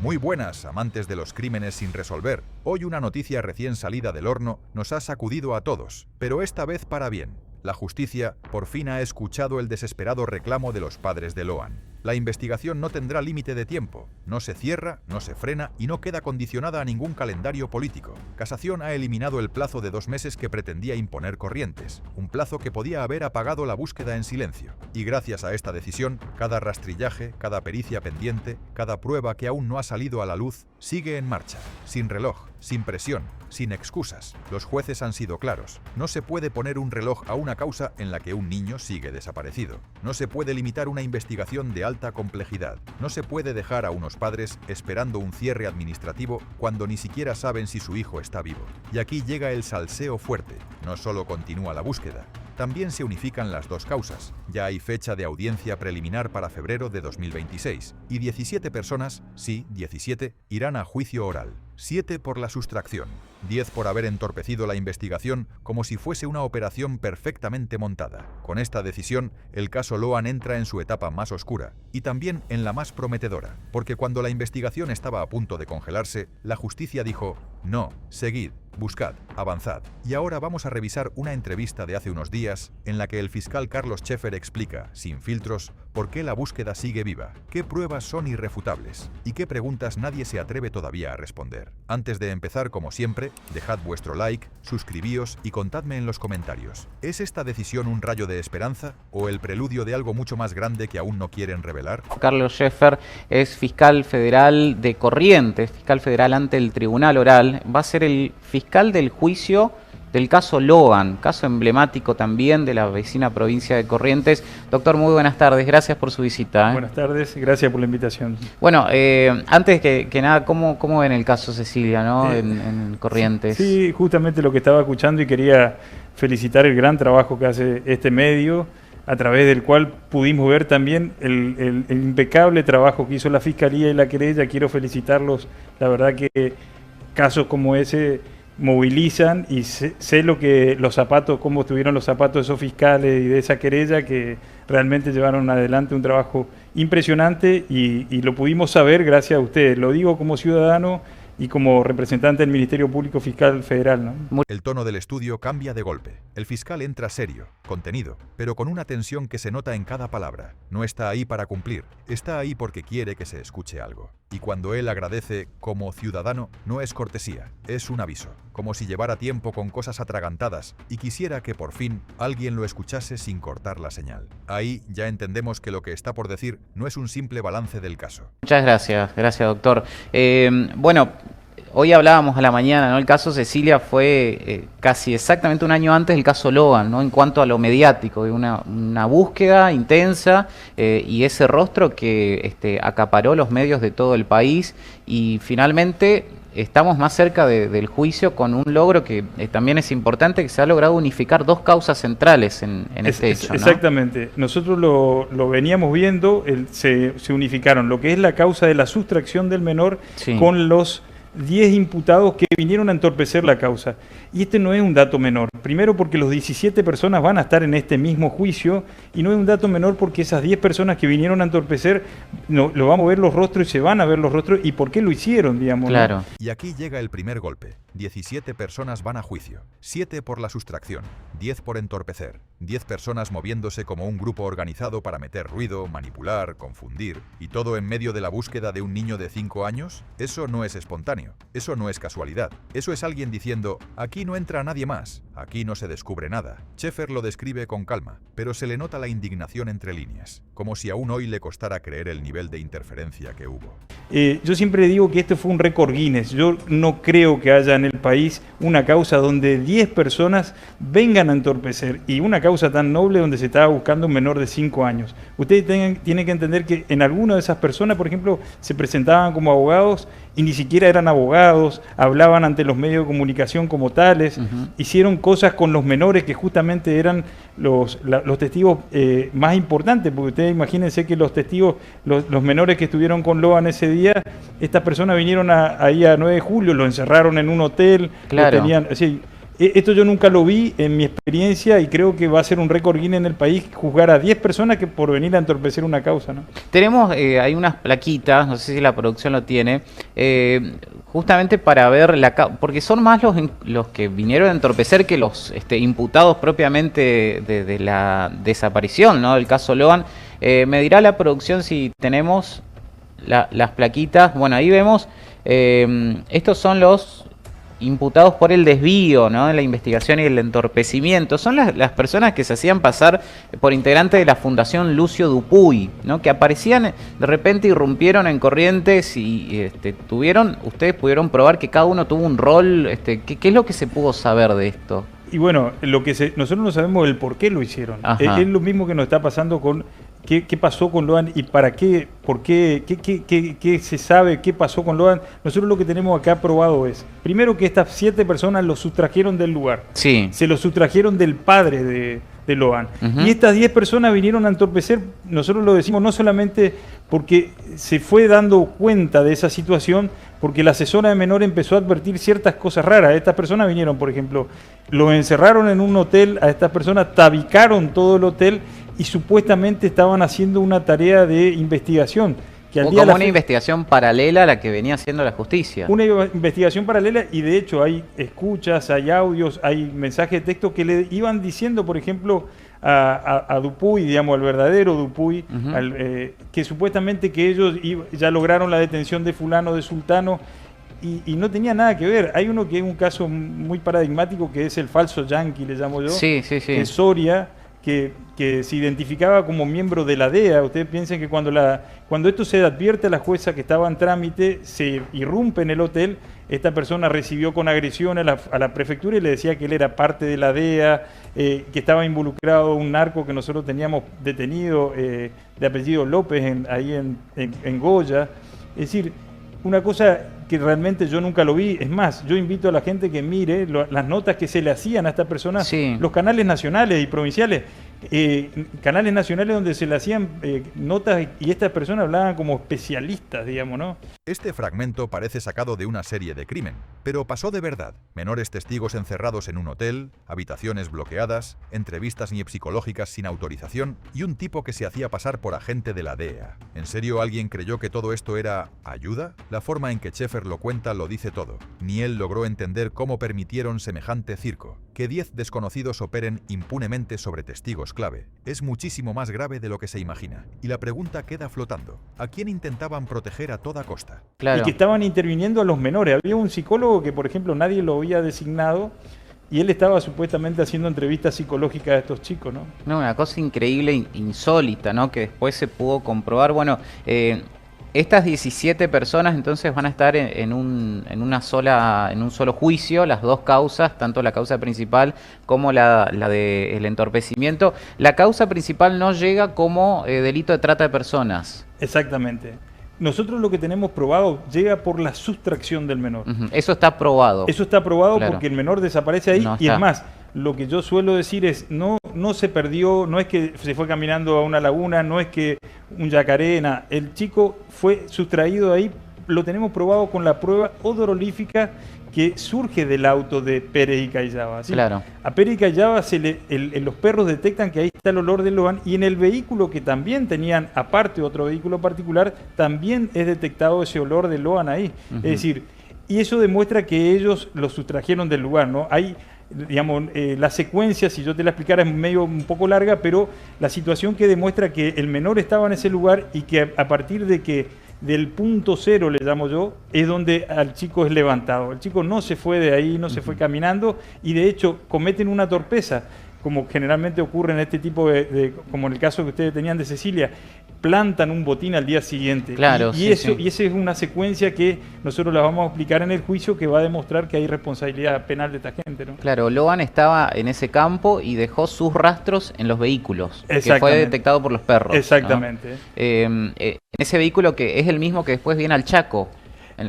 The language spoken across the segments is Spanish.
Muy buenas, amantes de los crímenes sin resolver. Hoy una noticia recién salida del horno nos ha sacudido a todos, pero esta vez para bien. La justicia por fin ha escuchado el desesperado reclamo de los padres de Loan. La investigación no tendrá límite de tiempo, no se cierra, no se frena y no queda condicionada a ningún calendario político. Casación ha eliminado el plazo de 2 meses que pretendía imponer Corrientes, un plazo que podía haber apagado la búsqueda en silencio. Y gracias a esta decisión, cada rastrillaje, cada pericia pendiente, cada prueba que aún no ha salido a la luz, sigue en marcha, sin reloj, sin presión, sin excusas. Los jueces han sido claros. No se puede poner un reloj a una causa en la que un niño sigue desaparecido. No se puede limitar una investigación de alta complejidad. No se puede dejar a unos padres esperando un cierre administrativo cuando ni siquiera saben si su hijo está vivo. Y aquí llega el salseo fuerte. No solo continúa la búsqueda, también se unifican las dos causas. Ya hay fecha de audiencia preliminar para febrero de 2026 y 17 personas, sí, 17, irán a juicio oral. 7 por la sustracción, 10 por haber entorpecido la investigación como si fuese una operación perfectamente montada. Con esta decisión, el caso Loan entra en su etapa más oscura y también en la más prometedora, porque cuando la investigación estaba a punto de congelarse, la justicia dijo: no, seguid, buscad, avanzad. Y ahora vamos a revisar una entrevista de hace unos días en la que el fiscal Carlos Scheffer explica, sin filtros, por qué la búsqueda sigue viva, qué pruebas son irrefutables y qué preguntas nadie se atreve todavía a responder. Antes de empezar, como siempre, dejad vuestro like, suscribíos y contadme en los comentarios. ¿Es esta decisión un rayo de esperanza o el preludio de algo mucho más grande que aún no quieren revelar? Carlos Scheffer es fiscal federal de Corrientes, fiscal federal ante el Tribunal Oral. Va a ser el fiscal del juicio del caso Loan, caso emblemático también de la vecina provincia de Corrientes. Doctor, muy buenas tardes, gracias por su visita. Buenas tardes, gracias por la invitación. Bueno, antes que nada, ¿cómo ven el caso Cecilia, ¿no? En Corrientes? Sí, justamente lo que estaba escuchando y quería felicitar el gran trabajo que hace este medio, a través del cual pudimos ver también el impecable trabajo que hizo la Fiscalía y la querella. Quiero felicitarlos, la verdad que casos como ese movilizan y sé lo que los zapatos, cómo estuvieron los zapatos de esos fiscales y de esa querella, que realmente llevaron adelante un trabajo impresionante y lo pudimos saber gracias a ustedes. Lo digo como ciudadano y como representante del Ministerio Público Fiscal Federal, ¿no? El tono del estudio cambia de golpe. El fiscal entra serio, contenido, pero con una tensión que se nota en cada palabra. No está ahí para cumplir, está ahí porque quiere que se escuche algo. Y cuando él agradece como ciudadano, no es cortesía, es un aviso, como si llevara tiempo con cosas atragantadas y quisiera que por fin alguien lo escuchase sin cortar la señal. Ahí ya entendemos que lo que está por decir no es un simple balance del caso. Muchas gracias doctor. Bueno, hoy hablábamos a la mañana, ¿no? El caso Cecilia fue casi exactamente un año antes del caso Loan, ¿no? En cuanto a lo mediático, una búsqueda intensa y ese rostro que acaparó los medios de todo el país, y finalmente estamos más cerca del juicio con un logro que también es importante, que se ha logrado unificar dos causas centrales en este hecho, ¿no? Exactamente. Nosotros lo veníamos viendo, se unificaron lo que es la causa de la sustracción del menor, sí, con los 10 imputados que vinieron a entorpecer la causa. Y este no es un dato menor. Primero porque los 17 personas van a estar en este mismo juicio, y no es un dato menor porque esas 10 personas que vinieron a entorpecer, lo vamos a ver los rostros y se van a ver los rostros y por qué lo hicieron, digamos. Claro. ¿No? Y aquí llega el primer golpe. 17 personas van a juicio, 7 por la sustracción, 10 por entorpecer, 10 personas moviéndose como un grupo organizado para meter ruido, manipular, confundir, y todo en medio de la búsqueda de un niño de 5 años. Eso no es espontáneo, eso no es casualidad, eso es alguien diciendo: aquí no entra nadie más, aquí no se descubre nada. Scheffer lo describe con calma, pero se le nota la indignación entre líneas, como si aún hoy le costara creer el nivel de interferencia que hubo. Yo siempre digo que este fue un récord Guinness. Yo no creo que haya en el país una causa donde 10 personas vengan a entorpecer, y una causa tan noble donde se estaba buscando un menor de 5 años. Ustedes tienen que entender que en alguna de esas personas, por ejemplo, se presentaban como abogados y ni siquiera eran abogados, hablaban ante los medios de comunicación como tales, hicieron cosas con los menores que justamente eran los testigos más importantes, porque ustedes imagínense que los testigos, los menores que estuvieron con Loan ese día, estas personas vinieron ahí a 9 de julio, lo encerraron en un hotel, claro, lo tenían, así, Esto yo nunca lo vi en mi experiencia y creo que va a ser un récord Guinness en el país juzgar a 10 personas que por venir a entorpecer una causa, ¿no? Tenemos, hay unas plaquitas, no sé si la producción lo tiene, justamente para ver porque son más los que vinieron a entorpecer que los imputados propiamente de la desaparición, ¿no? Del caso Logan. Me dirá la producción si tenemos las plaquitas. Bueno, ahí vemos, estos son los imputados por el desvío, ¿no?, en la investigación y el entorpecimiento. Son las personas que se hacían pasar por integrantes de la Fundación Lucio Dupuy, ¿no?, que aparecían de repente, irrumpieron en Corrientes y ustedes pudieron probar que cada uno tuvo un rol. ¿Qué es lo que se pudo saber de esto? Y bueno, nosotros no sabemos el por qué lo hicieron. Es lo mismo que nos está pasando con qué pasó con Logan y para qué, por qué, qué se sabe, qué pasó con Logan. Nosotros lo que tenemos acá probado es, primero, que estas 7 personas lo sustrajeron del lugar. Sí. Se lo sustrajeron del padre de Logan. Y estas 10 personas vinieron a entorpecer, nosotros lo decimos no solamente porque se fue dando cuenta de esa situación, porque la asesora de menor empezó a advertir ciertas cosas raras. Estas personas vinieron, por ejemplo, los encerraron en un hotel, a estas personas tabicaron todo el hotel y supuestamente estaban haciendo una tarea de investigación. Que al o como una investigación paralela a la que venía haciendo la justicia. Una investigación paralela, y de hecho hay escuchas, hay audios, hay mensajes de texto que le iban diciendo, por ejemplo, a Dupuy, digamos, al verdadero Dupuy, que supuestamente que ellos ya lograron la detención de fulano, de sultano, y no tenía nada que ver. Hay uno que es un caso muy paradigmático, que es el falso yanqui, le llamo yo, sí. que es Soria, que se identificaba como miembro de la DEA. Ustedes piensen que cuando esto se advierte a la jueza que estaba en trámite, se irrumpe en el hotel, esta persona recibió con agresión a la prefectura y le decía que él era parte de la DEA, que estaba involucrado un narco que nosotros teníamos detenido, de apellido López, ahí en Goya. Es decir, una cosa que realmente yo nunca lo vi. Es más, yo invito a la gente que mire las notas que se le hacían a esta persona, los canales nacionales y provinciales, canales nacionales donde se le hacían notas y estas personas hablaban como especialistas, digamos, ¿no? Este fragmento parece sacado de una serie de crimen, pero pasó de verdad. Menores testigos encerrados en un hotel, habitaciones bloqueadas, entrevistas psicológicas sin autorización y un tipo que se hacía pasar por agente de la DEA. ¿En serio alguien creyó que todo esto era ayuda? La forma en que Schaeffer lo cuenta lo dice todo. Ni él logró entender cómo permitieron semejante circo. Que 10 desconocidos operen impunemente sobre testigos clave es muchísimo más grave de lo que se imagina. Y la pregunta queda flotando. ¿A quién intentaban proteger a toda costa? Claro. Y que estaban interviniendo a los menores. Había un psicólogo que, por ejemplo, nadie lo había designado y él estaba supuestamente haciendo entrevistas psicológicas a estos chicos, ¿no? No, una cosa increíble, insólita, ¿no? Que después se pudo comprobar. Bueno, estas 17 personas entonces van a estar en un solo juicio, las dos causas, tanto la causa principal como la del entorpecimiento. La causa principal no llega como delito de trata de personas. Exactamente. Nosotros lo que tenemos probado llega por la sustracción del menor. Eso está probado. Eso está probado, claro, claro, porque el menor desaparece ahí. Y es más, lo que yo suelo decir es, no se perdió, no es que se fue caminando a una laguna, no es que un yacaré, nada. El chico fue sustraído ahí, lo tenemos probado con la prueba odorolífica que surge del auto de Pérez y Callaba, ¿sí? Claro. A Pérez y Callaba los perros detectan que ahí está el olor del Logan, y en el vehículo que también tenían, aparte otro vehículo particular, también es detectado ese olor de Logan ahí. Es decir, y eso demuestra que ellos lo sustrajeron del lugar, ¿no? Hay, digamos, la secuencia, si yo te la explicara, es medio un poco larga, pero la situación que demuestra que el menor estaba en ese lugar y que a partir de que del punto cero, le llamo yo, es donde al chico es levantado. El chico no se fue de ahí, no se fue caminando, y de hecho cometen una torpeza, como generalmente ocurre en este tipo como en el caso que ustedes tenían de Cecilia, plantan un botín al día siguiente. Claro, y esa es una secuencia que nosotros la vamos a explicar en el juicio, que va a demostrar que hay responsabilidad penal de esta gente, ¿no? Claro, Logan estaba en ese campo y dejó sus rastros en los vehículos, que fue detectado por los perros. Exactamente. ¿No? En ese vehículo que es el mismo que después viene al Chaco.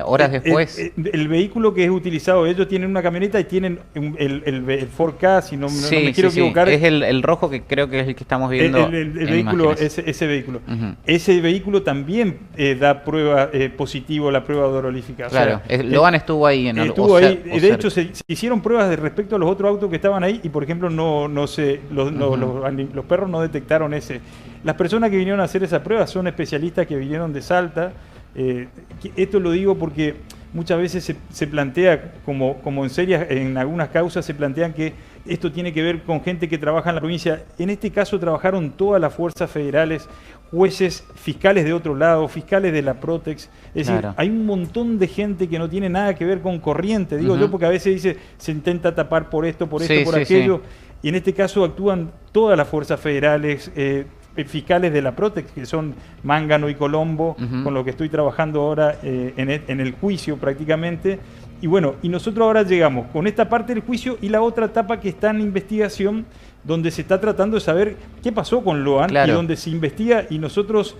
horas después. El vehículo que es utilizado, ellos tienen una camioneta y tienen el 4K, si no me quiero equivocar. Es el rojo que creo que es el que estamos viendo. El vehículo, ese vehículo. Ese vehículo también da prueba positivo, la prueba odorífica. Claro, o sea, Logan estuvo ahí. Estuvo ahí. De hecho, se hicieron pruebas respecto a los otros autos que estaban ahí y, por ejemplo, los perros no detectaron ese. Las personas que vinieron a hacer esa prueba son especialistas que vinieron de Salta. Esto lo digo porque muchas veces se plantea, como en algunas causas se plantean que esto tiene que ver con gente que trabaja en la provincia. En este caso trabajaron todas las fuerzas federales, jueces, fiscales de otro lado, fiscales de la Protex. Es decir, hay un montón de gente que no tiene nada que ver con Corriente, digo yo, porque a veces dice, se intenta tapar por esto, por aquello. Y en este caso actúan todas las fuerzas federales, fiscales de la Protex, que son Mángano y Colombo, con lo que estoy trabajando ahora en el juicio prácticamente. Y bueno, y nosotros ahora llegamos con esta parte del juicio y la otra etapa que está en investigación, donde se está tratando de saber qué pasó con Logan, y donde se investiga, y nosotros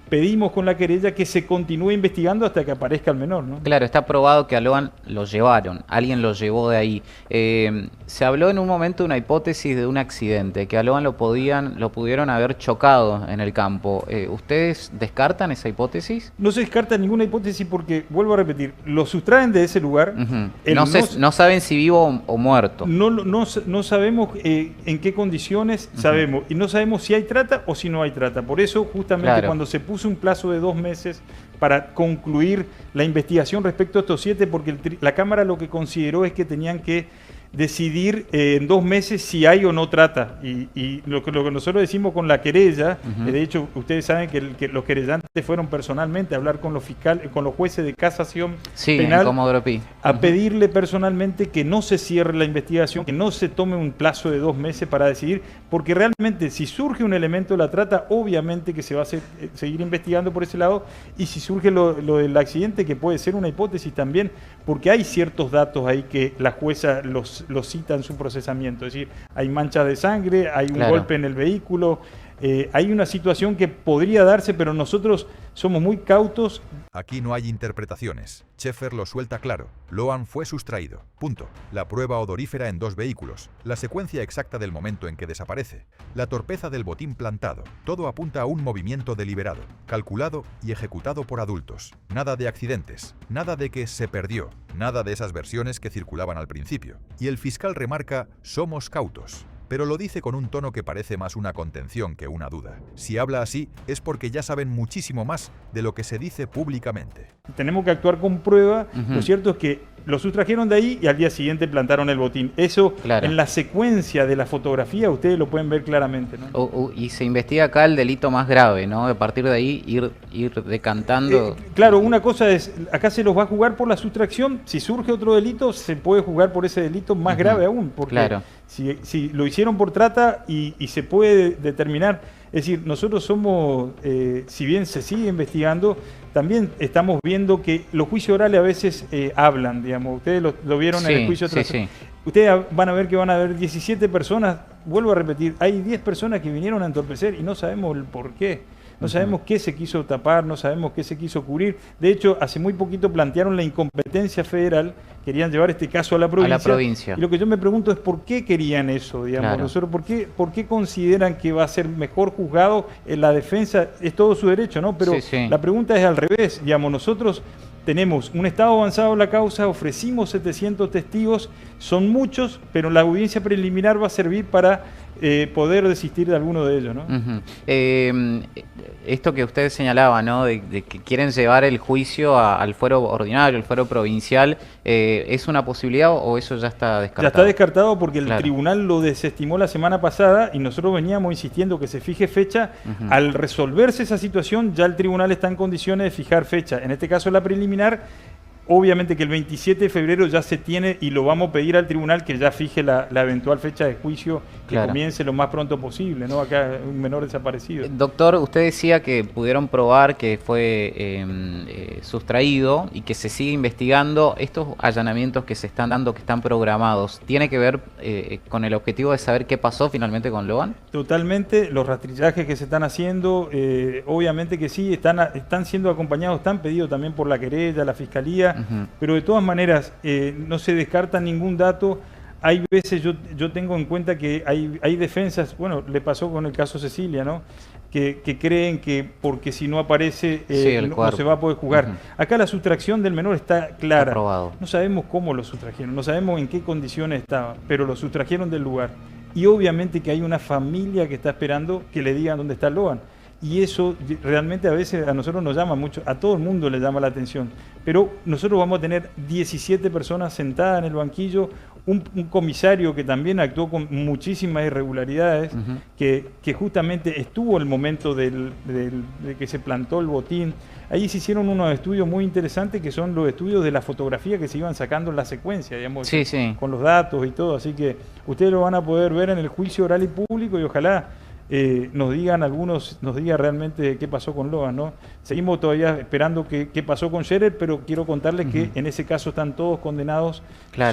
pedimos con la querella que se continúe investigando hasta que aparezca el menor, ¿no? Claro, está probado que a Logan lo llevaron, alguien lo llevó de ahí. Se habló en un momento de una hipótesis de un accidente, que a Logan lo pudieron haber chocado en el campo. ¿Ustedes descartan esa hipótesis? No se descarta ninguna hipótesis porque, vuelvo a repetir, lo sustraen de ese lugar. No saben si vivo o muerto. No sabemos en qué condiciones, sabemos, y no sabemos si hay trata o si no hay trata. Por eso, justamente cuando se puso un plazo de 2 meses para concluir la investigación respecto a estos 7, porque la Cámara lo que consideró es que tenían que decidir en 2 meses si hay o no trata. Y lo que nosotros decimos con la querella, de hecho, ustedes saben que los querellantes fueron personalmente a hablar con los fiscales, con los jueces de casación penal, a pedirle personalmente que no se cierre la investigación, que no se tome un plazo de 2 meses para decidir, porque realmente si surge un elemento de la trata, obviamente que se va a seguir investigando por ese lado, y si surge lo del accidente, que puede ser una hipótesis también, porque hay ciertos datos ahí que la jueza los cita en su procesamiento, es decir, hay manchas de sangre, hay un golpe en el vehículo, hay una situación que podría darse, pero nosotros somos muy cautos. Aquí no hay interpretaciones. Schaeffer lo suelta claro. Logan fue sustraído. Punto. La prueba odorífera en 2 vehículos. La secuencia exacta del momento en que desaparece. La torpeza del botín plantado. Todo apunta a un movimiento deliberado, calculado y ejecutado por adultos. Nada de accidentes. Nada de que se perdió. Nada de esas versiones que circulaban al principio. Y el fiscal remarca, somos cautos. Pero lo dice con un tono que parece más una contención que una duda. Si habla así, es porque ya saben muchísimo más de lo que se dice públicamente. Tenemos que actuar con prueba. Lo cierto es que lo sustrajeron de ahí y al día siguiente plantaron el botín. Eso, en la secuencia de la fotografía, ustedes lo pueden ver claramente, ¿no? Y se investiga acá el delito más grave, ¿no? A partir de ahí ir decantando. Claro, una cosa es, acá se los va a jugar por la sustracción. Si surge otro delito, se puede jugar por ese delito más grave aún. Porque si lo hicieron por trata y se puede determinar. Es decir, nosotros somos, si bien se sigue investigando, también estamos viendo que los juicios orales a veces hablan, digamos. Ustedes lo vieron en el juicio tras. Ustedes van a ver que van a haber 17 personas, vuelvo a repetir, hay 10 personas que vinieron a entorpecer y no sabemos el por qué. No sabemos qué se quiso tapar, no sabemos qué se quiso cubrir. De hecho, hace muy poquito plantearon la incompetencia federal, querían llevar este caso a la provincia. Y lo que yo me pregunto es por qué querían eso, digamos. Nosotros, ¿por qué consideran que va a ser mejor juzgado en la defensa? Es todo su derecho, ¿no? Pero la pregunta es al revés, digamos, nosotros tenemos un estado avanzado en la causa, ofrecimos 700 testigos, son muchos, pero la audiencia preliminar va a servir para poder desistir de alguno de ellos, ¿no? Esto que usted señalaba, ¿no? De que quieren llevar el juicio al fuero ordinario, el fuero provincial, ¿es una posibilidad o eso ya está descartado? Ya está descartado porque el tribunal lo desestimó la semana pasada y nosotros veníamos insistiendo que se fije fecha. Al resolverse esa situación, ya el tribunal está en condiciones de fijar fecha. En este caso la preliminar, Obviamente que el 27 de febrero ya se tiene y lo vamos a pedir al tribunal que ya fije la eventual fecha de juicio que comience lo más pronto posible, ¿no? Acá un menor desaparecido. Doctor, usted decía que pudieron probar que fue sustraído y que se sigue investigando. Estos allanamientos que se están dando, que están programados, ¿tiene que ver con el objetivo de saber qué pasó finalmente con Logan? Totalmente, los rastrillajes que se están haciendo, obviamente que sí, están siendo acompañados, están pedidos también por la querella, la fiscalía, pero de todas maneras no se descarta ningún dato. Hay veces, yo tengo en cuenta que hay defensas, bueno, le pasó con el caso Cecilia, ¿no? Que creen que porque si no aparece no se va a poder juzgar. Acá la sustracción del menor está clara. Aprobado. No sabemos cómo lo sustrajeron, no sabemos en qué condiciones estaba, pero lo sustrajeron del lugar. Y obviamente que hay una familia que está esperando que le digan dónde está Logan. Y eso realmente a veces a nosotros nos llama mucho, a todo el mundo le llama la atención. Pero nosotros vamos a tener 17 personas sentadas en el banquillo, un comisario que también actuó con muchísimas irregularidades, que justamente estuvo el momento de que se plantó el botín. Ahí se hicieron unos estudios muy interesantes que son los estudios de la fotografía que se iban sacando en la secuencia, digamos, con los datos y todo. Así que ustedes lo van a poder ver en el juicio oral y público y ojalá nos diga realmente qué pasó con Logan, ¿no? Seguimos todavía esperando qué pasó con Scherer, pero quiero contarles que en ese caso están todos condenados.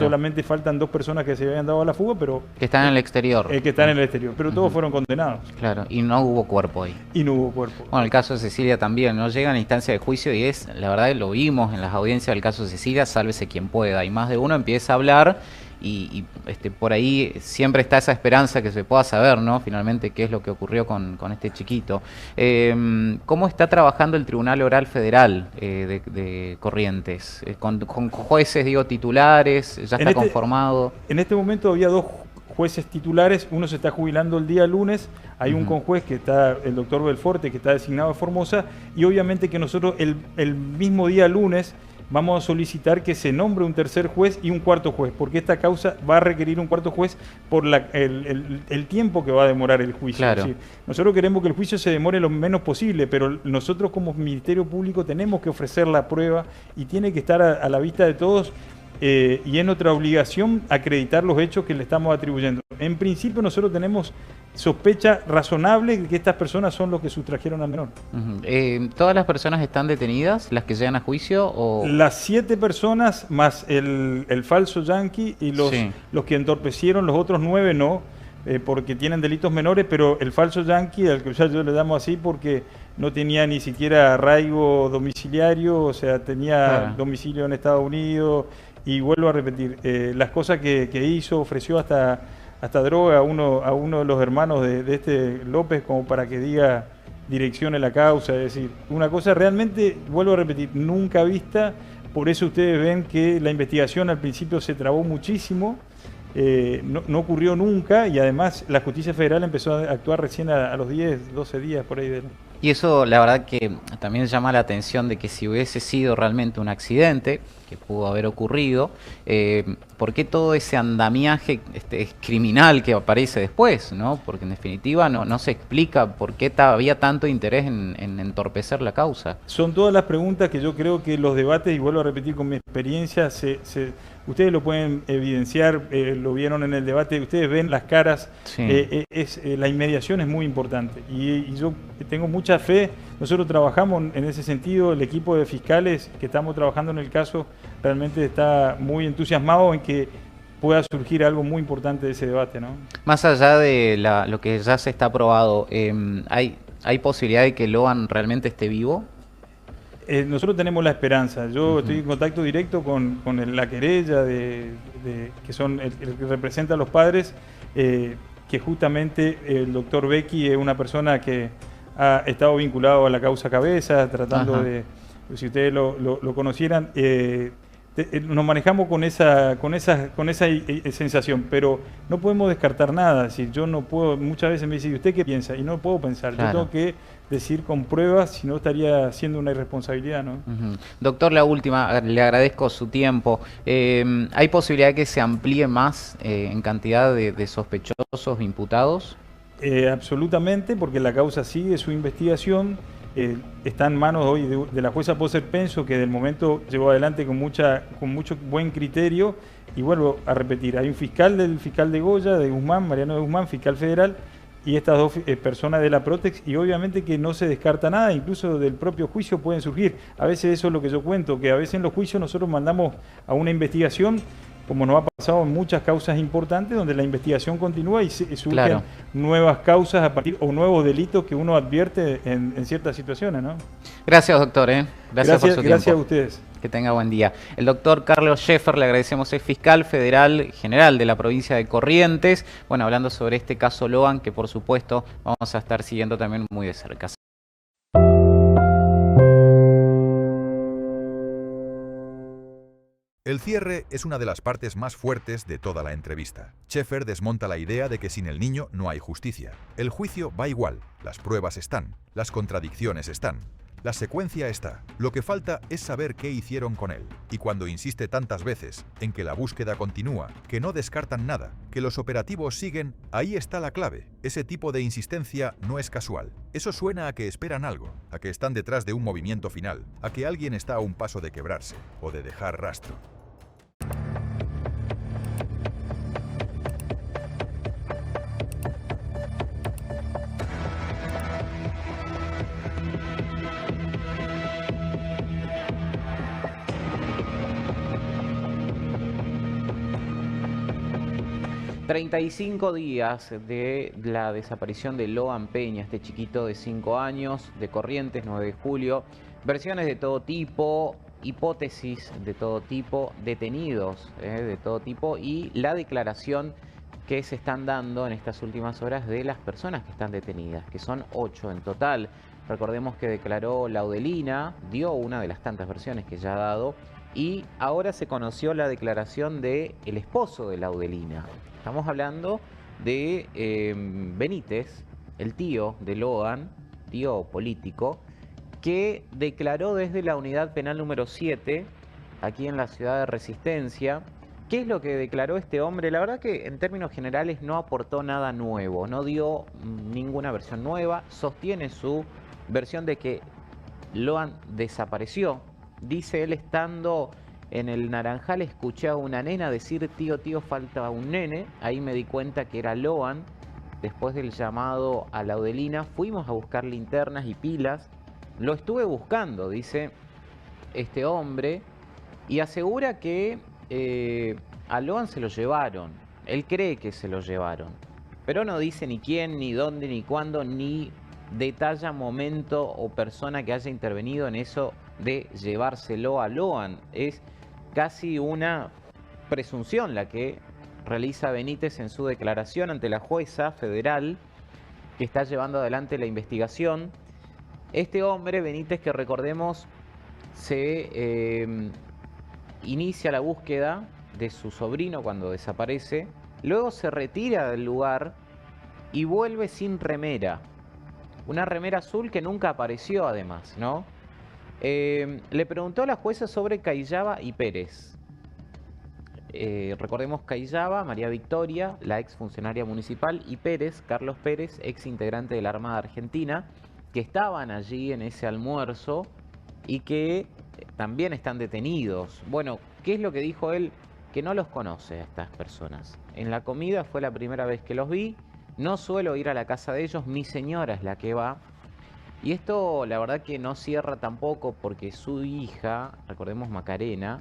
Solamente faltan 2 personas que se habían dado a la fuga, pero que están en el exterior. Que están en el exterior, pero todos fueron condenados. Claro, y no hubo cuerpo ahí. Y no hubo cuerpo. Bueno, el caso de Cecilia también, no llega a la instancia de juicio y la verdad lo vimos en las audiencias del caso de Cecilia, sálvese quien pueda, y más de uno empieza a hablar y por ahí siempre está esa esperanza que se pueda saber, ¿no? Finalmente qué es lo que ocurrió con este chiquito. ¿Cómo está trabajando el Tribunal Oral Federal de Corrientes? ¿Con jueces, digo, titulares? ¿Ya está conformado? En este momento había 2 jueces titulares, uno se está jubilando el día lunes, hay un conjuez que está, el doctor Belforte, que está designado a Formosa, y obviamente que nosotros el mismo día lunes vamos a solicitar que se nombre un tercer juez y un cuarto juez, porque esta causa va a requerir un cuarto juez por el tiempo que va a demorar el juicio. Claro. Es decir, nosotros queremos que el juicio se demore lo menos posible, pero nosotros como Ministerio Público tenemos que ofrecer la prueba y tiene que estar a la vista de todos. Y es nuestra obligación acreditar los hechos que le estamos atribuyendo. En principio nosotros tenemos sospecha razonable de que estas personas son los que sustrajeron al menor. ¿Todas las personas están detenidas, las que llegan a juicio? O... Las 7 personas más el falso yanqui y los que entorpecieron, los otros 9 no, porque tienen delitos menores, pero el falso yanqui, al que ya yo le llamo así porque no tenía ni siquiera arraigo domiciliario, o sea, tenía domicilio en Estados Unidos. Y vuelvo a repetir, las cosas que hizo, ofreció hasta droga a uno de los hermanos de este López como para que diga dirección en la causa. Es decir, una cosa realmente, vuelvo a repetir, nunca vista. Por eso ustedes ven que la investigación al principio se trabó muchísimo, no ocurrió nunca y además la Justicia Federal empezó a actuar recién a los 10, 12 días por ahí. Y eso la verdad que también llama la atención de que si hubiese sido realmente un accidente, que pudo haber ocurrido, ¿por qué todo ese andamiaje criminal que aparece después, ¿no? Porque en definitiva no se explica por qué había tanto interés en entorpecer la causa. Son todas las preguntas que yo creo que los debates, y vuelvo a repetir con mi experiencia, ustedes lo pueden evidenciar, lo vieron en el debate, ustedes ven las caras, la inmediación es muy importante y yo tengo mucha fe. Nosotros trabajamos en ese sentido, el equipo de fiscales que estamos trabajando en el caso realmente está muy entusiasmado en que pueda surgir algo muy importante de ese debate, ¿no? Más allá de lo que ya se está aprobado, ¿hay posibilidad de que Logan realmente esté vivo? Nosotros tenemos la esperanza. Yo estoy en contacto directo con la querella que son el que representa a los padres, que justamente el doctor Becky es una persona que ha estado vinculado a la causa Cabeza, tratando de, si ustedes lo conocieran, nos manejamos con esa sensación, pero no podemos descartar nada. Si yo no puedo, muchas veces me dicen, ¿y usted qué piensa? Y no puedo pensar, yo tengo que decir con pruebas, si no estaría siendo una irresponsabilidad, ¿no? Doctor, la última, le agradezco su tiempo. ¿Hay posibilidad de que se amplíe más en cantidad de sospechosos imputados? Absolutamente, porque la causa sigue su investigación. está en manos hoy de la jueza Poser Penso, que del momento llevó adelante con mucho buen criterio. Y vuelvo a repetir, hay un fiscal de Goya, de Guzmán, Mariano de Guzmán, fiscal federal, y estas dos personas de la Protex, y obviamente que no se descarta nada, incluso del propio juicio pueden surgir. A veces eso es lo que yo cuento, que a veces en los juicios nosotros mandamos a una investigación, como nos ha pasado en muchas causas importantes, donde la investigación continúa y surgen nuevas causas a partir, o nuevos delitos que uno advierte en ciertas situaciones, ¿no? Gracias, doctor. Gracias por su tiempo. Gracias a ustedes. Que tenga buen día. El doctor Carlos Scheffer, le agradecemos, es fiscal federal general de la provincia de Corrientes. Bueno, hablando sobre este caso Logan, que por supuesto vamos a estar siguiendo también muy de cerca. El cierre es una de las partes más fuertes de toda la entrevista. Scheffer desmonta la idea de que sin el niño no hay justicia. El juicio va igual, las pruebas están, las contradicciones están. La secuencia está. Lo que falta es saber qué hicieron con él. Y cuando insiste tantas veces en que la búsqueda continúa, que no descartan nada, que los operativos siguen, ahí está la clave. Ese tipo de insistencia no es casual. Eso suena a que esperan algo, a que están detrás de un movimiento final, a que alguien está a un paso de quebrarse o de dejar rastro. ...35 días de la desaparición de Logan Peña, este chiquito de 5 años, de Corrientes, 9 de julio. Versiones de todo tipo, hipótesis de todo tipo, detenidos de todo tipo y la declaración que se están dando en estas últimas horas de las personas que están detenidas, que son 8 en total. Recordemos que declaró Laudelina, dio una de las tantas versiones que ya ha dado, y ahora se conoció la declaración del esposo de Laudelina. Estamos hablando de Benítez, el tío de Logan, tío político, que declaró desde la unidad penal número 7, aquí en la ciudad de Resistencia. ¿Qué es lo que declaró este hombre? La verdad que en términos generales no aportó nada nuevo, no dio ninguna versión nueva, sostiene su versión de que Logan desapareció. Dice él, estando en el Naranjal, escuché a una nena decir: tío, tío, falta un nene. Ahí me di cuenta que era Logan. Después del llamado a Laudelina, fuimos a buscar linternas y pilas. Lo estuve buscando, dice este hombre, y asegura que a Logan se lo llevaron. Él cree que se lo llevaron, pero no dice ni quién, ni dónde, ni cuándo, ni detalla momento o persona que haya intervenido en eso de llevárselo a Logan. Es casi una presunción la que realiza Benítez en su declaración ante la jueza federal que está llevando adelante la investigación. Este hombre, Benítez, que recordemos, se inicia la búsqueda de su sobrino cuando desaparece, luego se retira del lugar y vuelve sin remera. Una remera azul que nunca apareció además, ¿no? Le preguntó a la jueza sobre Cayllaba y Pérez. Recordemos Cayllaba, María Victoria, la ex funcionaria municipal, y Pérez, Carlos Pérez, ex integrante de la Armada Argentina, que estaban allí en ese almuerzo y que también están detenidos. Bueno, ¿qué es lo que dijo él? Que no los conoce a estas personas. En la comida fue la primera vez que los vi, no suelo ir a la casa de ellos, mi señora es la que va. Y esto la verdad que no cierra tampoco, porque su hija, recordemos Macarena,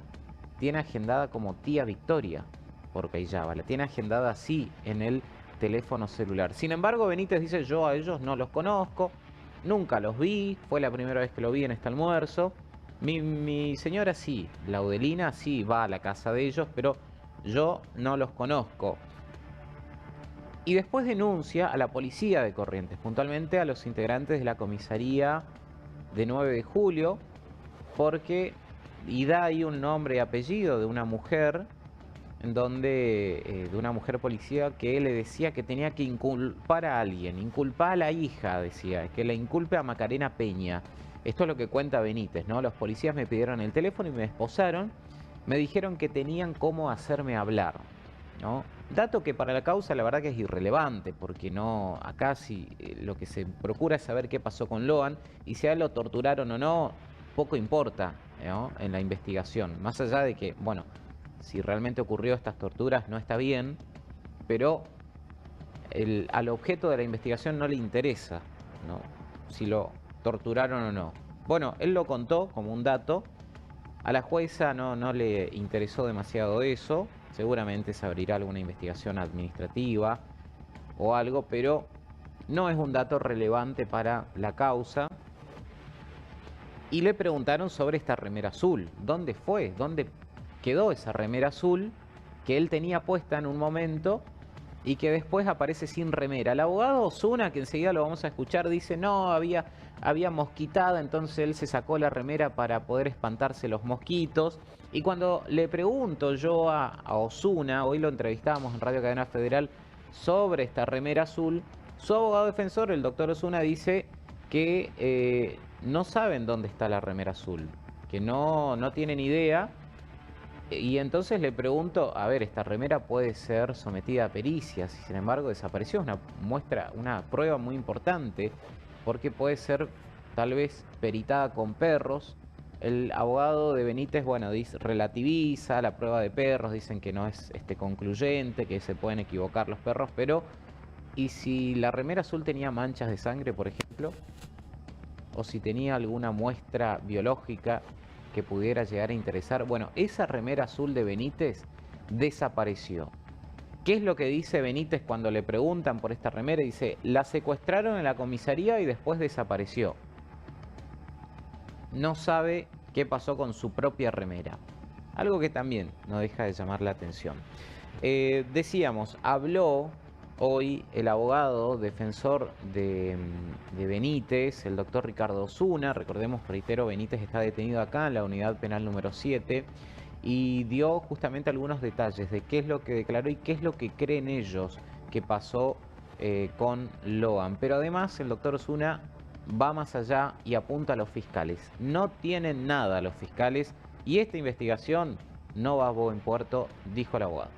tiene agendada como tía Victoria por Cayllaba, la tiene agendada así en el teléfono celular. Sin embargo, Benítez dice: yo a ellos no los conozco, nunca los vi, fue la primera vez que lo vi en este almuerzo. Mi señora sí, Laudelina sí va a la casa de ellos, pero yo no los conozco. Y después denuncia a la policía de Corrientes, puntualmente a los integrantes de la comisaría de 9 de julio, porque y da ahí un nombre y apellido de una mujer, en donde de una mujer policía que le decía que tenía que inculpar a alguien, inculpar a la hija, decía, que la inculpe a Macarena Peña. Esto es lo que cuenta Benítez, ¿no? Los policías me pidieron el teléfono y me esposaron, me dijeron que tenían cómo hacerme hablar. ¿no? Dato que para la causa la verdad que es irrelevante, porque no, acá sí lo que se procura es saber qué pasó con Loan y si a él lo torturaron o no, poco importa, ¿no? En la investigación. Más allá de que, bueno, si realmente ocurrió estas torturas no está bien, pero al objeto de la investigación no le interesa, ¿no? Si lo torturaron o no. Bueno, él lo contó como un dato. A la jueza no le interesó demasiado eso. Seguramente se abrirá alguna investigación administrativa o algo, pero no es un dato relevante para la causa. Y le preguntaron sobre esta remera azul. ¿Dónde fue? ¿Dónde quedó esa remera azul que él tenía puesta en un momento y que después aparece sin remera? El abogado Osuna, que enseguida lo vamos a escuchar, dice no, había mosquitada, entonces él se sacó la remera para poder espantarse los mosquitos. Y cuando le pregunto yo a Osuna, hoy lo entrevistábamos en Radio Cadena Federal, sobre esta remera azul, su abogado defensor, el doctor Osuna, dice que no saben dónde está la remera azul, que no tienen idea. Y entonces le pregunto, a ver, esta remera puede ser sometida a pericias y sin embargo desapareció. Es una muestra, una prueba muy importante porque puede ser tal vez peritada con perros. El abogado de Benítez, bueno, relativiza la prueba de perros, dicen que no es concluyente, que se pueden equivocar los perros, pero ¿y si la remera azul tenía manchas de sangre, por ejemplo? ¿O si tenía alguna muestra biológica que pudiera llegar a interesar? Bueno, esa remera azul de Benítez desapareció. ¿Qué es lo que dice Benítez cuando le preguntan por esta remera? Dice, la secuestraron en la comisaría y después desapareció. No sabe qué pasó con su propia remera. Algo que también no deja de llamar la atención. Decíamos, habló hoy el abogado defensor de Benítez, el doctor Ricardo Osuna. Recordemos, reitero, Benítez está detenido acá en la unidad penal número 7 y dio justamente algunos detalles de qué es lo que declaró y qué es lo que creen ellos que pasó con Loan. Pero además el doctor Osuna va más allá y apunta a los fiscales. No tienen nada los fiscales y esta investigación no va a buen puerto, dijo el abogado.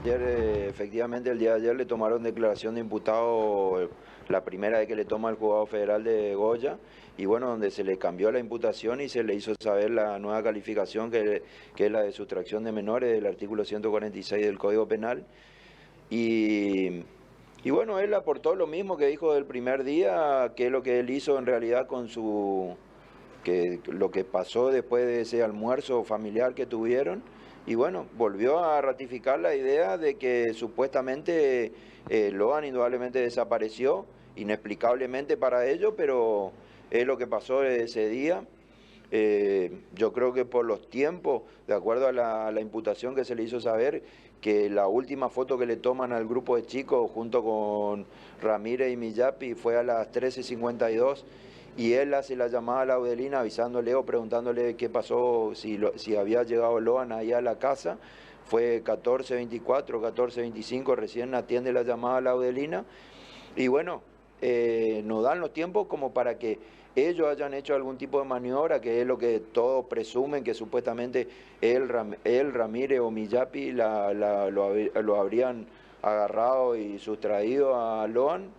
Ayer, efectivamente, el día de ayer le tomaron declaración de imputado, la primera vez que le toma el juzgado federal de Goya, y bueno, donde se le cambió la imputación y se le hizo saber la nueva calificación que es la de sustracción de menores del artículo 146 del Código Penal. Y bueno, él aportó lo mismo que dijo del primer día, que es lo que él hizo en realidad con lo que pasó después de ese almuerzo familiar que tuvieron. Y bueno, volvió a ratificar la idea de que supuestamente Loan indudablemente desapareció, inexplicablemente para ellos, pero es lo que pasó ese día. Yo creo que por los tiempos, de acuerdo a la imputación que se le hizo saber, que la última foto que le toman al grupo de chicos junto con Ramírez y Miyapi fue a las 13:52, y él hace la llamada a la Laudelina avisándole o preguntándole qué pasó, si había llegado Loan ahí a la casa. Fue 14:24, 14:25, recién atiende la llamada a la Laudelina. Y bueno, nos dan los tiempos como para que ellos hayan hecho algún tipo de maniobra, que es lo que todos presumen, que supuestamente él Ramírez o Miyapi lo habrían agarrado y sustraído a Loan.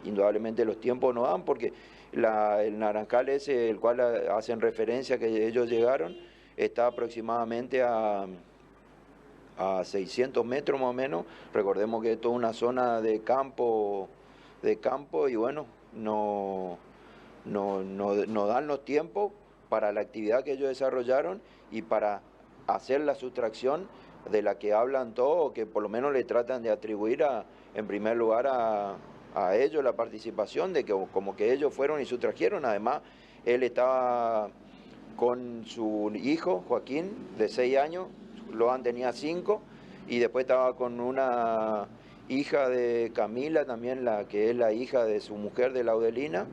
Indudablemente los tiempos no dan, porque el Naranjal ese, el cual hacen referencia que ellos llegaron, está aproximadamente a 600 metros más o menos. Recordemos que esto es una zona de campo y bueno, no dan los tiempos para la actividad que ellos desarrollaron y para hacer la sustracción de la que hablan todos, o que por lo menos le tratan de atribuir en primer lugar a ellos la participación, de que como que ellos fueron y sustrajeron. Además, él estaba con su hijo, Joaquín, de 6 años, Loan tenía 5, y después estaba con una hija de Camila, también que es la hija de su mujer, de Laudelina,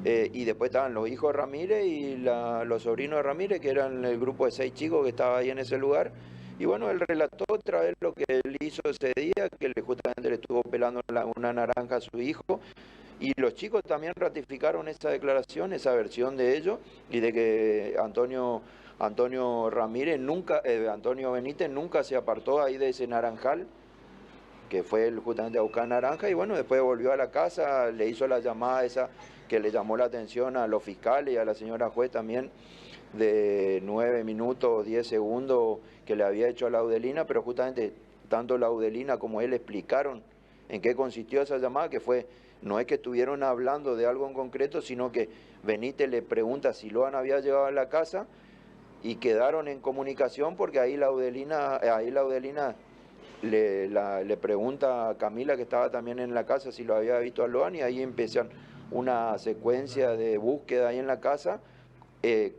y después estaban los hijos de Ramírez y los sobrinos de Ramírez, que eran el grupo de 6 chicos que estaba ahí en ese lugar. Y bueno, él relató otra vez lo que él hizo ese día, que justamente le estuvo pelando una naranja a su hijo. Y los chicos también ratificaron esa declaración, esa versión de ellos, y de que Antonio Antonio Ramírez nunca, Antonio Benítez nunca se apartó ahí de ese naranjal, que fue él justamente a buscar naranja, y bueno, después volvió a la casa, le hizo la llamada esa que le llamó la atención a los fiscales y a la señora juez también, de 9 minutos, 10 segundos que le había hecho a Laudelina, pero justamente tanto Laudelina como él explicaron en qué consistió esa llamada, que fue, no es que estuvieron hablando de algo en concreto, sino que Benítez le pregunta si Loan había llegado a la casa y quedaron en comunicación porque ahí Laudelina le pregunta a Camila, que estaba también en la casa, si lo había visto a Loan, y ahí empiezan una secuencia de búsqueda ahí en la casa,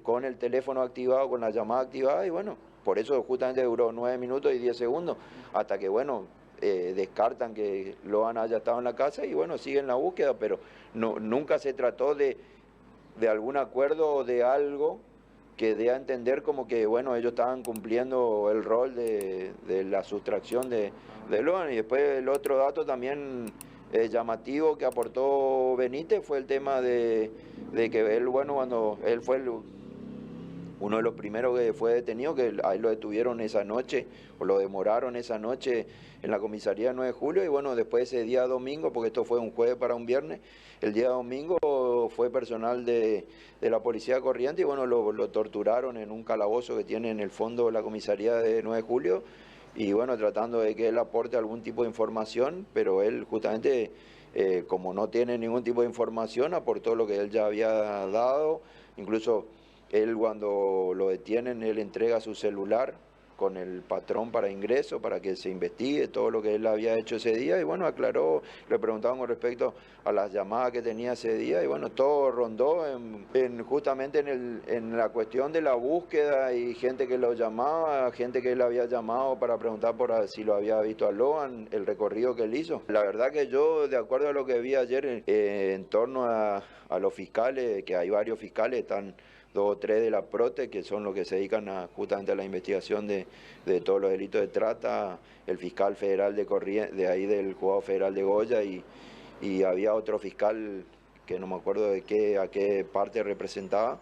con el teléfono activado, con la llamada activada, y bueno, por eso justamente duró 9 minutos y 10 segundos, hasta que bueno, descartan que Loan haya estado en la casa, y bueno, siguen la búsqueda, pero nunca se trató de algún acuerdo o de algo que dé a entender como que, bueno, ellos estaban cumpliendo el rol de la sustracción de Loan. Y después el otro dato también llamativo que aportó Benítez fue el tema de que él, bueno, cuando él fue uno de los primeros que fue detenido, que ahí lo detuvieron esa noche, o lo demoraron esa noche en la comisaría de 9 de julio, y bueno, después ese día domingo, porque esto fue un jueves para un viernes, el día domingo fue personal de la policía corriente, y bueno, lo torturaron en un calabozo que tiene en el fondo de la comisaría de 9 de julio, y bueno, tratando de que él aporte algún tipo de información, pero él justamente, como no tiene ningún tipo de información, aportó lo que él ya había dado, incluso él cuando lo detienen, él entrega su celular con el patrón para ingreso, para que se investigue todo lo que él había hecho ese día, y bueno, aclaró, le preguntaban con respecto a las llamadas que tenía ese día, y bueno, todo rondó justamente en la cuestión de la búsqueda, y gente que lo llamaba, gente que él había llamado para preguntar por si lo había visto a Loan, el recorrido que él hizo. La verdad que yo, de acuerdo a lo que vi ayer, en torno a los fiscales, que hay varios fiscales, están 2 o 3 de la PROTE, que son los que se dedican justamente a la investigación de todos los delitos de trata, el fiscal federal de ahí del juzgado federal de Goya, y había otro fiscal que no me acuerdo a qué parte representaba.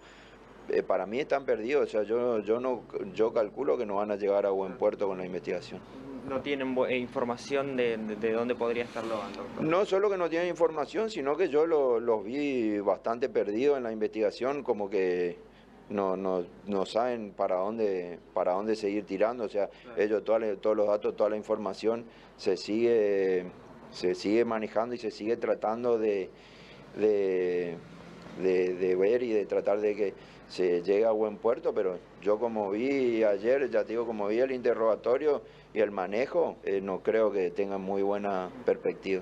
Para mí están perdidos, o sea, yo calculo que no van a llegar a buen puerto con la investigación. ¿No tienen información de dónde podría estar Loan, doctor? No solo que no tienen información, sino que yo los vi bastante perdidos en la investigación, como que no saben para dónde seguir tirando. O sea, claro, ellos todos los datos, toda la información se sigue manejando y se sigue tratando de ver y de tratar de que se llegue a buen puerto, pero yo como vi ayer, ya te digo, como vi el interrogatorio y el manejo, no creo que tengan muy buena perspectiva.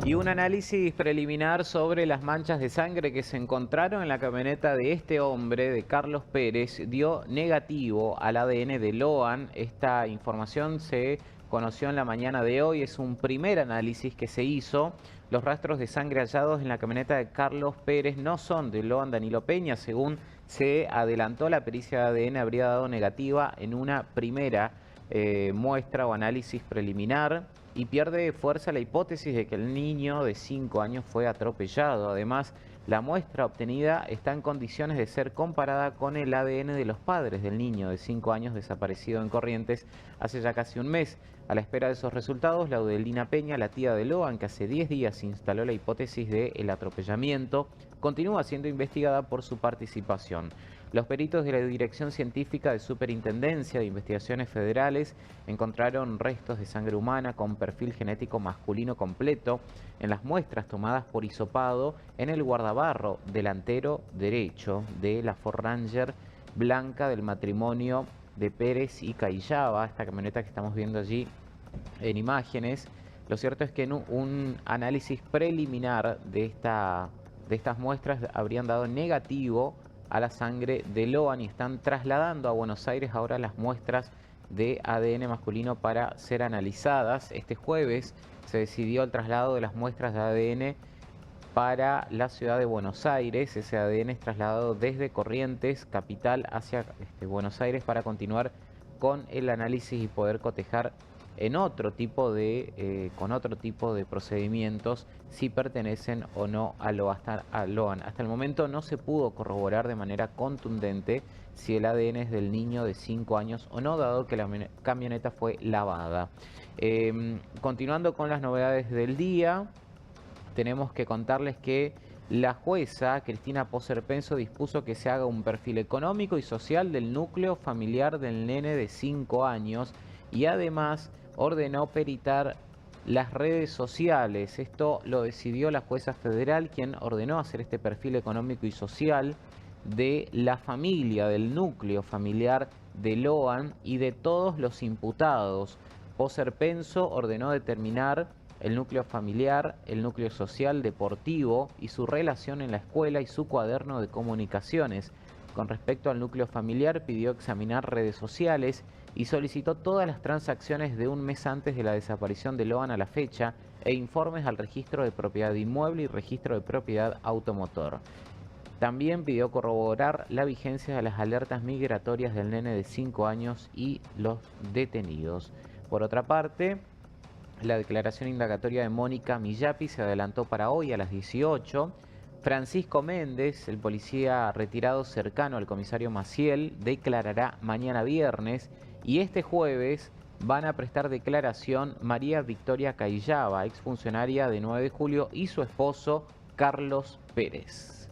Y un análisis preliminar sobre las manchas de sangre que se encontraron en la camioneta de este hombre, de Carlos Pérez, dio negativo al ADN de Loan. Esta información se conoció en la mañana de hoy, es un primer análisis que se hizo. Los rastros de sangre hallados en la camioneta de Carlos Pérez no son de Loan Danilo Peña. Según se adelantó, la pericia de ADN habría dado negativa en una primera muestra o análisis preliminar, y pierde fuerza la hipótesis de que el niño de 5 años fue atropellado. Además, la muestra obtenida está en condiciones de ser comparada con el ADN de los padres del niño de 5 años desaparecido en Corrientes hace ya casi un mes. A la espera de esos resultados, Laudelina Peña, la tía de Loan, que hace 10 días instaló la hipótesis del atropellamiento, continúa siendo investigada por su participación. Los peritos de la Dirección Científica de Superintendencia de Investigaciones Federales encontraron restos de sangre humana con perfil genético masculino completo en las muestras tomadas por hisopado en el guardabarro delantero derecho de la Ford Ranger blanca del matrimonio de Pérez y Cayllaba, esta camioneta que estamos viendo allí en imágenes. Lo cierto es que en un análisis preliminar de estas muestras habrían dado negativo a la sangre de Loan, y están trasladando a Buenos Aires ahora las muestras de ADN masculino para ser analizadas. Este jueves se decidió el traslado de las muestras de ADN para la ciudad de Buenos Aires. Ese ADN es trasladado desde Corrientes, capital, hacia Buenos Aires para continuar con el análisis y poder cotejar en otro tipo de, con otro tipo de procedimientos si pertenecen o no a Loan. Hasta el momento no se pudo corroborar de manera contundente si el ADN es del niño de 5 años o no, dado que la camioneta fue lavada. Continuando con las novedades del día, tenemos que contarles que la jueza Cristina Poser-Penso dispuso que se haga un perfil económico y social del núcleo familiar del nene de 5 años y además ordenó peritar las redes sociales. Esto lo decidió la jueza federal, quien ordenó hacer este perfil económico y social de la familia, del núcleo familiar de Loan y de todos los imputados. Poser-Penso ordenó determinar el núcleo familiar, el núcleo social, deportivo y su relación en la escuela y su cuaderno de comunicaciones. Con respecto al núcleo familiar, pidió examinar redes sociales y solicitó todas las transacciones de un mes antes de la desaparición de Loan a la fecha e informes al registro de propiedad inmueble y registro de propiedad automotor. También pidió corroborar la vigencia de las alertas migratorias del nene de 5 años y los detenidos. Por otra parte, la declaración indagatoria de Mónica Millapi se adelantó para hoy a las 18. Francisco Méndez, el policía retirado cercano al comisario Maciel, declarará mañana viernes y este jueves van a prestar declaración María Victoria Cayllaba, exfuncionaria de 9 de julio, y su esposo Carlos Pérez.